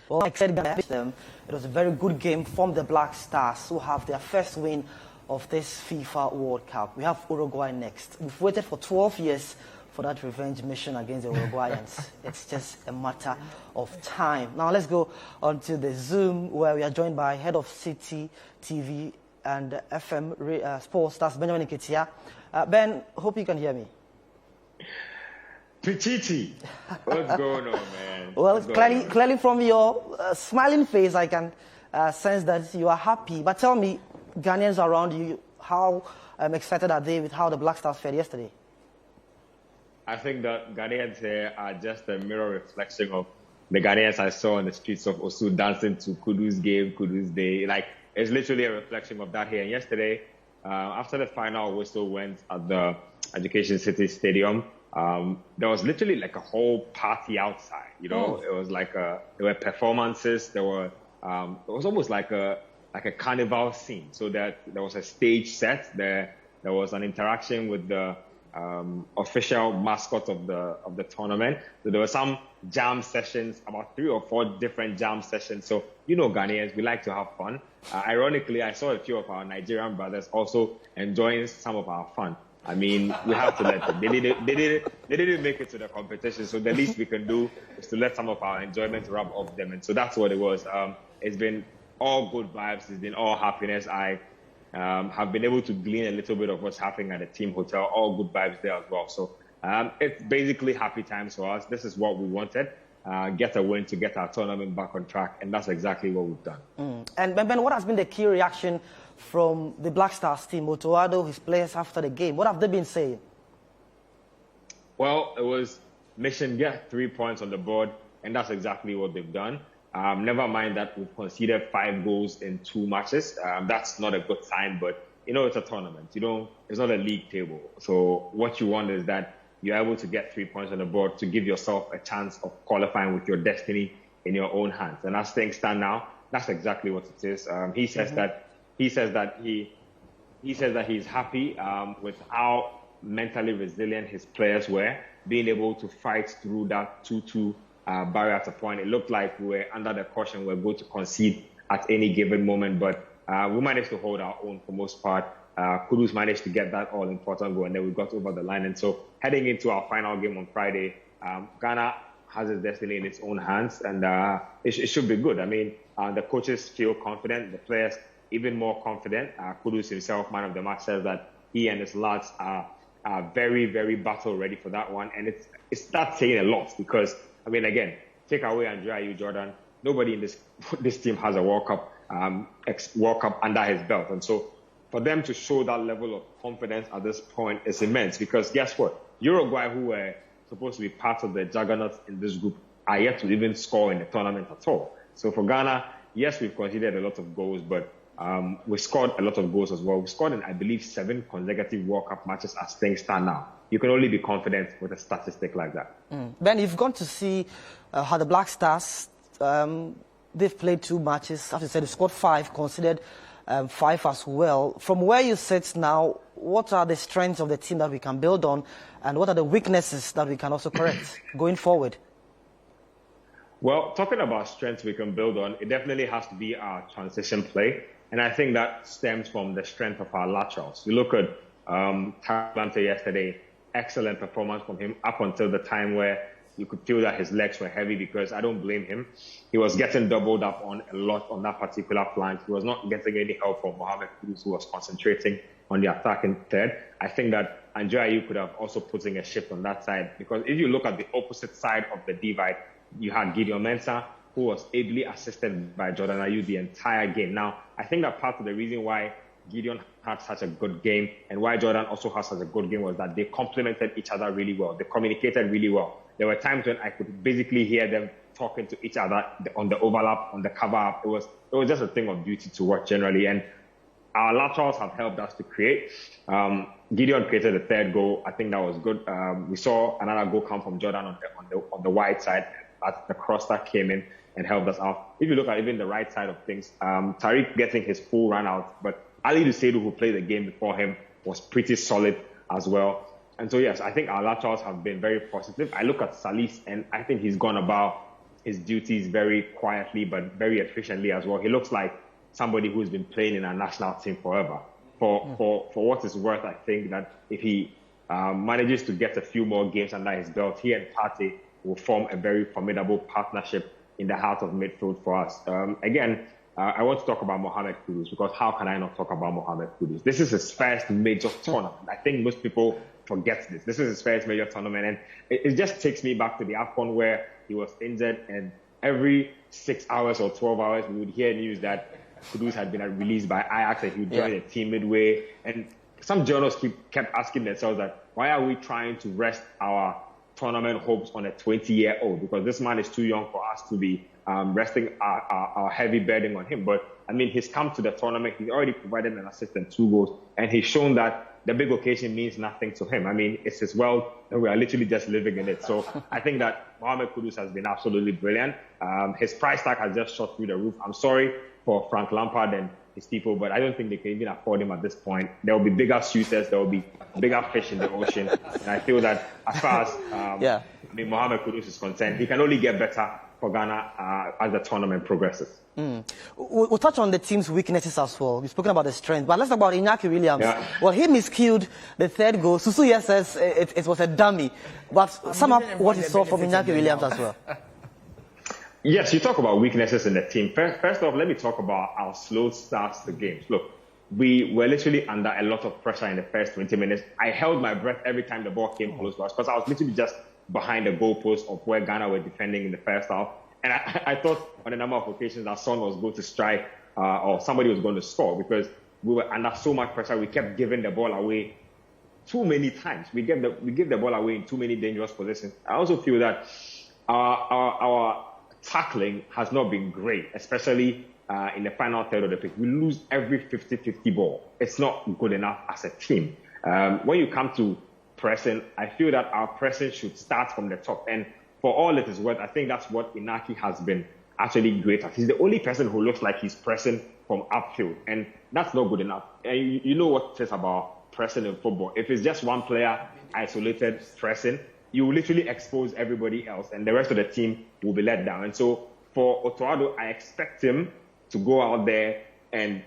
Well, like I said against them, it was a very good game from the Black Stars, who have their first win of this FIFA World Cup. We have Uruguay next. We've waited for 12 years for that revenge mission against the Uruguayans. It's just a matter of time. Now let's go on to the Zoom, where we are joined by head of Citi TV and FM Sports, that's Benjamin Nketsia. Ben, hope you can hear me. Pichiti, what's going on, man? Well, clearly from your smiling face, I can sense that you are happy. But tell me, Ghanaians around you, how excited are they with how the Black Stars fared yesterday? I think that Ghanaians here are just a mirror reflection of the Ghanaians I saw on the streets of Osu dancing to Kudu's game, Kudu's day. Like, it's literally a reflection of that here. And yesterday, after the final whistle went at the Education City Stadium, there was literally like a whole party outside. You know, It was like there were performances. There was almost like a carnival scene. So that there was a stage set. There was an interaction with the official mascot of the tournament. So there were some jam sessions, about 3 or 4 different jam sessions. So Ghanaians, we like to have fun. Ironically, I saw a few of our Nigerian brothers also enjoying some of our fun. I mean, we have to let them. They didn't make it to the competition, so the least we can do is to let some of our enjoyment rub off them. And so that's what it was. It's been all good vibes. It's been all happiness. I have been able to glean a little bit of what's happening at the team hotel. All good vibes there as well. So it's basically happy times for us. This is what we wanted. Get a win to get our tournament back on track. And that's exactly what we've done. And Ben, what has been the key reaction from the Black Stars team, Otoado, his players after the game? What have they been saying? Well, it was mission get 3 points on the board, and that's exactly what they've done. Never mind that we've conceded 5 goals in 2 matches. That's not a good sign, but it's a tournament. It's not a league table. So what you want is that you're able to get 3 points on the board to give yourself a chance of qualifying with your destiny in your own hands. And as things stand now, that's exactly what it is. He says that he's happy with how mentally resilient his players were, being able to fight through that 2-2 barrier at a point. It looked like we were under the caution we were going to concede at any given moment, but we managed to hold our own for most part. Kudus managed to get that all-important goal, and then we got over the line. And so heading into our final game on Friday, Ghana has its destiny in its own hands, and it should be good. I mean, the coaches feel confident, the players even more confident. Kudus himself, man of the match, says that he and his lads are very, very battle ready for that one. And it's not saying a lot because, I mean, again, take away Andrea Ayew Jordan. Nobody in this team has a World Cup under his belt. And so for them to show that level of confidence at this point is immense because guess what? Uruguay, who were supposed to be part of the juggernauts in this group, are yet to even score in the tournament at all. So for Ghana, yes, we've conceded a lot of goals, but we scored a lot of goals as well. We scored in, I believe, 7 consecutive World Cup matches as things stand now. You can only be confident with a statistic like that. Ben, you've gone to see how the Black Stars, they've played 2 matches. As you said, they scored 5, considered 5 as well. From where you sit now, what are the strengths of the team that we can build on, and what are the weaknesses that we can also correct going forward? Well, talking about strengths we can build on, it definitely has to be our transition play. And I think that stems from the strength of our laterals. You look at Talante yesterday, excellent performance from him up until the time where you could feel that his legs were heavy because I don't blame him. He was getting doubled up on a lot on that particular flank. He was not getting any help from Mohamed Kudus, who was concentrating on the attacking third. I think that Andrea Ayew could have also put in a shift on that side because if you look at the opposite side of the divide, you had Gideon Mensah, who was ably assisted by Jordan Ayew the entire game. Now, I think that part of the reason why Gideon had such a good game and why Jordan also has such a good game was that they complemented each other really well. They communicated really well. There were times when I could basically hear them talking to each other on the overlap, on the cover up. It was just a thing of beauty to watch generally. And our laterals have helped us to create. Gideon created the 3rd goal. I think that was good. We saw another goal come from Jordan on the wide side at the cross that came in and helped us out. If you look at even the right side of things, Tariq getting his full run out, but Ali Dusedu, who played the game before him, was pretty solid as well. And so, yes, I think our laterals have been very positive. I look at Salis, and I think he's gone about his duties very quietly but very efficiently as well. He looks like somebody who's been playing in our national team forever. For what it's worth, I think that if he manages to get a few more games under his belt, he and Partey will form a very formidable partnership in the heart of midfield for us. I want to talk about Mohamed Kudus, because how can I not talk about Mohamed Kudus? This is his first major tournament. I think most people forget this. This is his first major tournament, and it just takes me back to the AFCON where he was injured, and every 6 hours or 12 hours we would hear news that Kudus had been released by Ajax and he would join the team midway. And some journalists kept asking themselves that, why are we trying to rest our tournament hopes on a 20-year-old? Because this man is too young for us to be resting our heavy burden on him. But I mean, he's come to the tournament. He's already provided an assist and 2 goals, and he's shown that the big occasion means nothing to him. I mean, it's his world, and we are literally just living in it. So I think that Mohamed Kudus has been absolutely brilliant. His price tag has just shot through the roof. I'm sorry for Frank Lampard and his people, but I don't think they can even afford him at this point. There will be bigger suitors. There will be bigger fish in the ocean. And I feel that as far as Mohamed Kudus is concerned, he can only get better for Ghana as the tournament progresses. We'll touch on the team's weaknesses as well. We've spoken about the strength, but let's talk about Iñaki Williams. Yeah. Well, he miscued the 3rd goal. Susu says it was a dummy, but sum up what you saw from Iñaki Williams as well. Yes, you talk about weaknesses in the team. First off, let me talk about our slow starts to games. Look, we were literally under a lot of pressure in the first 20 minutes. I held my breath every time the ball came close to us, because I was literally just behind the goalpost of where Ghana were defending in the first half. And I thought on a number of occasions that Son was going to strike or somebody was going to score, because we were under so much pressure. We kept giving the ball away too many times. We gave the ball away in too many dangerous positions. I also feel that our tackling has not been great, especially in the final third of the pitch. We lose every 50-50 ball. It's not good enough as a team. When you come to pressing, I feel that our pressing should start from the top. And for all it is worth, I think that's what Iñaki has been actually great at. He's the only person who looks like he's pressing from upfield, and that's not good enough. And you know what it is about pressing in football. If it's just one player isolated pressing, you will literally expose everybody else, and the rest of the team will be let down. And so for Otoado, I expect him to go out there and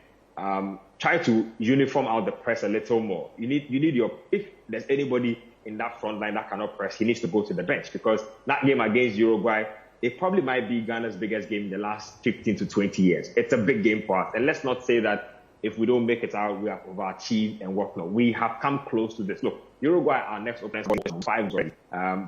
try to uniform out the press a little more. You need your, if there's anybody in that front line that cannot press, he needs to go to the bench, because that game against Uruguay, it probably might be Ghana's biggest game in the last 15 to 20 years. It's a big game for us. And let's not say that if we don't make it out, we have overachieved and whatnot. We have come close to this. Look, Uruguay, our next opponent, is 5 already.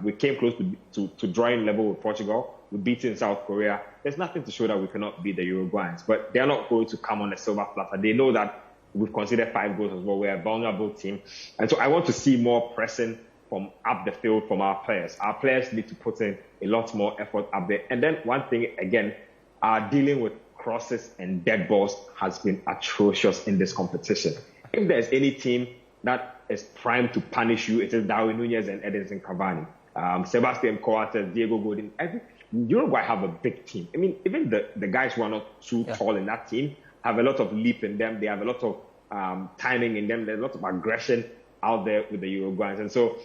We came close to drawing level with Portugal. We beat in South Korea. There's nothing to show that we cannot beat the Uruguayans, but they're not going to come on a silver platter. They know that we've considered 5 goals as well. We're a vulnerable team. And so I want to see more pressing from up the field from our players. Our players need to put in a lot more effort up there. And then one thing, again, dealing with crosses and dead balls has been atrocious in this competition. If there's any team that is primed to punish you, it is Darwin Nunez and Edinson Cavani. Sebastian Coates, Diego Godin. Uruguay have a big team. I mean, even the guys who are not too tall in that team have a lot of leap in them. They have a lot of timing in them. There's a lot of aggression out there with the Uruguayans. And so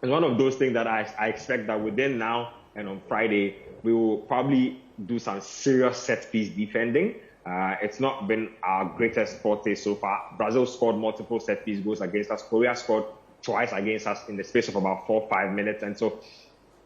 it's one of those things that I expect that within now and on Friday, we will probably do some serious set-piece defending. It's not been our greatest forte so far. Brazil scored multiple set-piece goals against us. Korea scored twice against us in the space of about 4-5 minutes. And so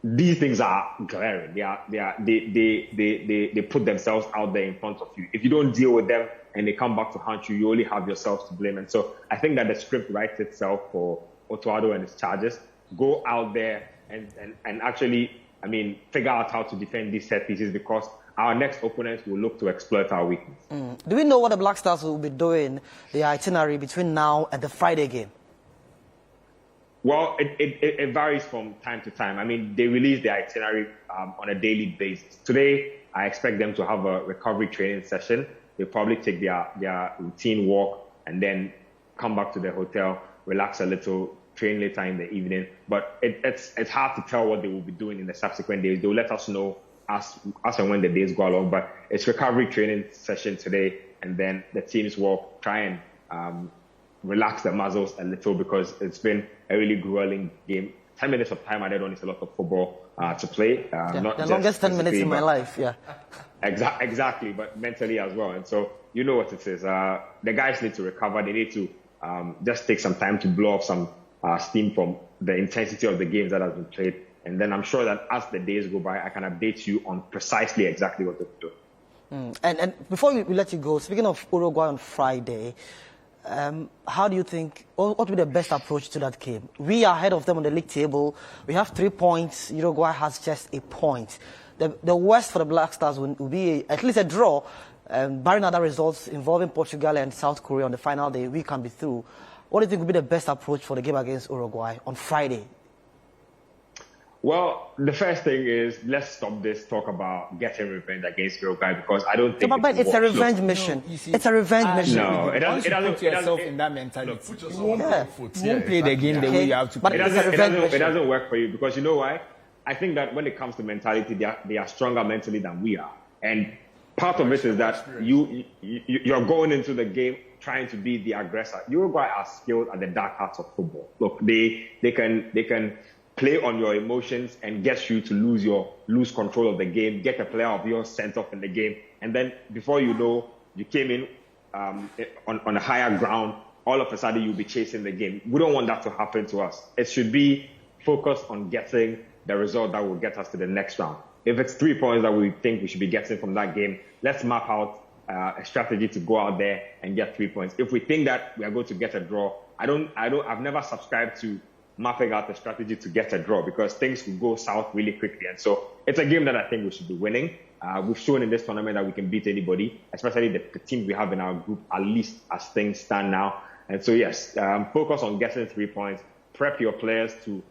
these things are glaring. They put themselves out there in front of you. If you don't deal with them and they come back to haunt you, you only have yourselves to blame. And so I think that the script writes itself for Otoado and his charges. Go out there and actually, I mean, figure out how to defend these set pieces, because our next opponents will look to exploit our weakness. Do we know what the Black Stars will be doing, the itinerary between now and the Friday game? Well, it varies from time to time. I mean, they release the itinerary on a daily basis. Today, I expect them to have a recovery training session. They'll probably take their routine walk and then come back to the hotel, relax a little, train later in the evening. But it's hard to tell what they will be doing in the subsequent days. They'll let us know as and when the days go along. But it's recovery training session today, and then the teams will try and relax their muscles a little, because it's been a really grueling game. 10 minutes of time added on is a lot of football. to play. The longest 10 minutes in my life, yeah. Exactly, but mentally as well. And so you know what it is. The guys need to recover. They need to just take some time to blow off some steam from the intensity of the games that has been played. And then I'm sure that as the days go by, I can update you on precisely exactly what to do. And before we let you go, speaking of Uruguay on Friday, how do you think, what would be the best approach to that game? We are ahead of them on the league table. We have 3 points. Uruguay has just a point. The worst for the Black Stars will be at least a draw. Barring other results involving Portugal and South Korea on the final day, we can be through. What do you think would be the best approach for the game against Uruguay on Friday? Well, the first thing is, let's stop this talk about getting revenge against Uruguay, because I don't think it's a revenge mission. It's a revenge mission. No, it doesn't. Put yourself in that mentality. You won't play the game the way you have to play. It doesn't work for you, because you know why? I think that when it comes to mentality, they are stronger mentally than we are. And part of it is that you're going into the game trying to be the aggressor. Uruguay are skilled at the dark arts of football. Look, they can play on your emotions and get you to lose control of the game, get a player of yours sent off in the game, and then before you know, you came in on a higher ground, all of a sudden you'll be chasing the game. We don't want that to happen to us. It should be focused on getting the result that will get us to the next round. If it's 3 points that we think we should be getting from that game, let's map out a strategy to go out there and get 3 points. If we think that we are going to get a draw, I've never subscribed to mapping out a strategy to get a draw, because things will go south really quickly. And so it's a game that I think we should be winning. We've shown in this tournament that we can beat anybody, especially the teams we have in our group, at least as things stand now. And so, yes, focus on getting 3 points, prep your players to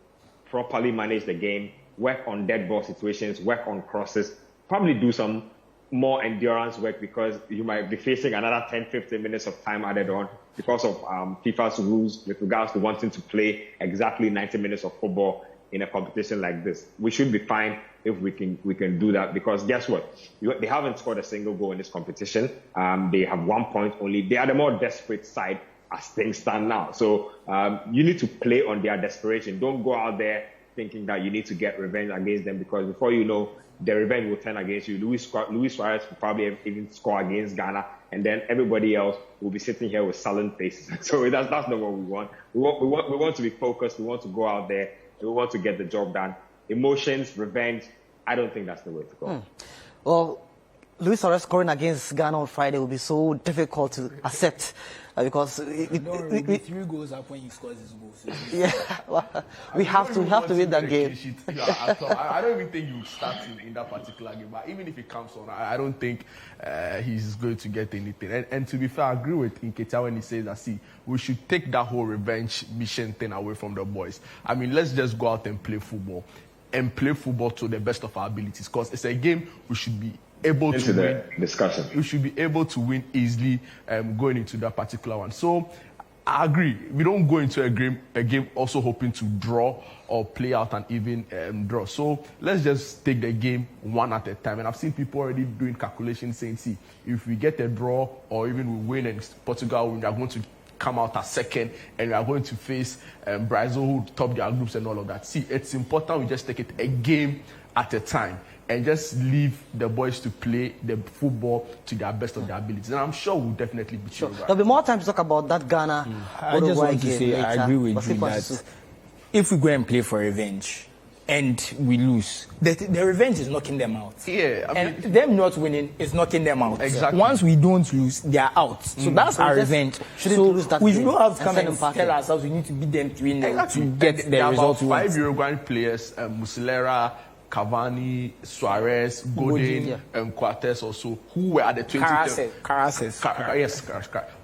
properly manage the game, work on dead ball situations, work on crosses, probably do some more endurance work, because you might be facing another 10, 15 minutes of time added on because of FIFA's rules with regards to wanting to play exactly 90 minutes of football in a competition like this. We should be fine if we can do that, because guess what? They haven't scored a single goal in this competition. They have 1 point only. They are the more desperate side as things stand now. So you need to play on their desperation. Don't go out there thinking that you need to get revenge against them, because before you know, the revenge will turn against you. Luis Suarez will probably even score against Ghana, and then everybody else will be sitting here with sullen faces. So that's not what we want. We want to be focused. We want to go out there. We want to get the job done. Emotions, revenge, I don't think that's the way to go. Well, Luis Suarez scoring against Ghana on Friday will be so difficult to accept, because with 3 goals up when he scores his goals. Yeah, well, we have to win that game. I don't even think you start in that particular game. But even if he comes on, I don't think he's going to get anything. And to be fair, I agree with Nketsia when he says that, we should take that whole revenge mission thing away from the boys. I mean, let's just go out and play football. And play football to the best of our abilities. Because it's a game we should be able to win. Discussion. We should be able to win easily going into that particular one. So I agree. We don't go into a game also hoping to draw or play out an even draw. So let's just take the game one at a time. And I've seen people already doing calculations saying, if we get a draw or even we win and Portugal, we are going to come out as second and we are going to face Brazil, who top their groups and all of that. It's important we just take it a game at a time and just leave the boys to play the football to their best of their abilities. And I'm sure we'll definitely be sure. There'll be more time to talk about that Ghana. I just want to say I agree with you that if we go and play for revenge and we lose, the revenge is knocking them out. Yeah, and them not winning is knocking them out. Exactly. Once we don't lose, they are out. So that's our revenge. So we don't have to come and tell ourselves we need to beat them 3-0 to get the result we want. 5 Uruguayan players, Muslera, Cavani, Suarez, Godin, Quartes also, who were at the 2010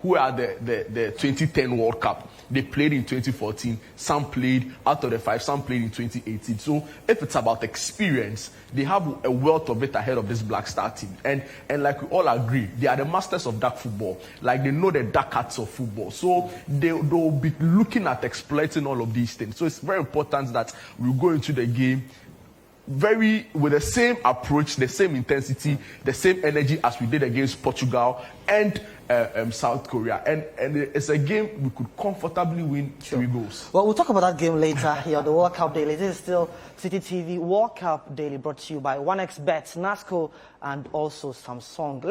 who were at the 2010 World Cup. They played in 2014. Some played out of the 5. Some played in 2018. So if it's about experience, they have a wealth of it ahead of this Black Star team. And like we all agree, they are the masters of dark football. Like they know the dark arts of football. So they'll be looking at exploiting all of these things. So it's very important that we go into the game with the same approach, the same intensity, the same energy as we did against Portugal and South Korea. And it's a game we could comfortably win 3 goals. Well, we'll talk about that game later here on the World Cup Daily. This is still Citi TV World Cup Daily, brought to you by 1xBet, NASCO, and also Samsung.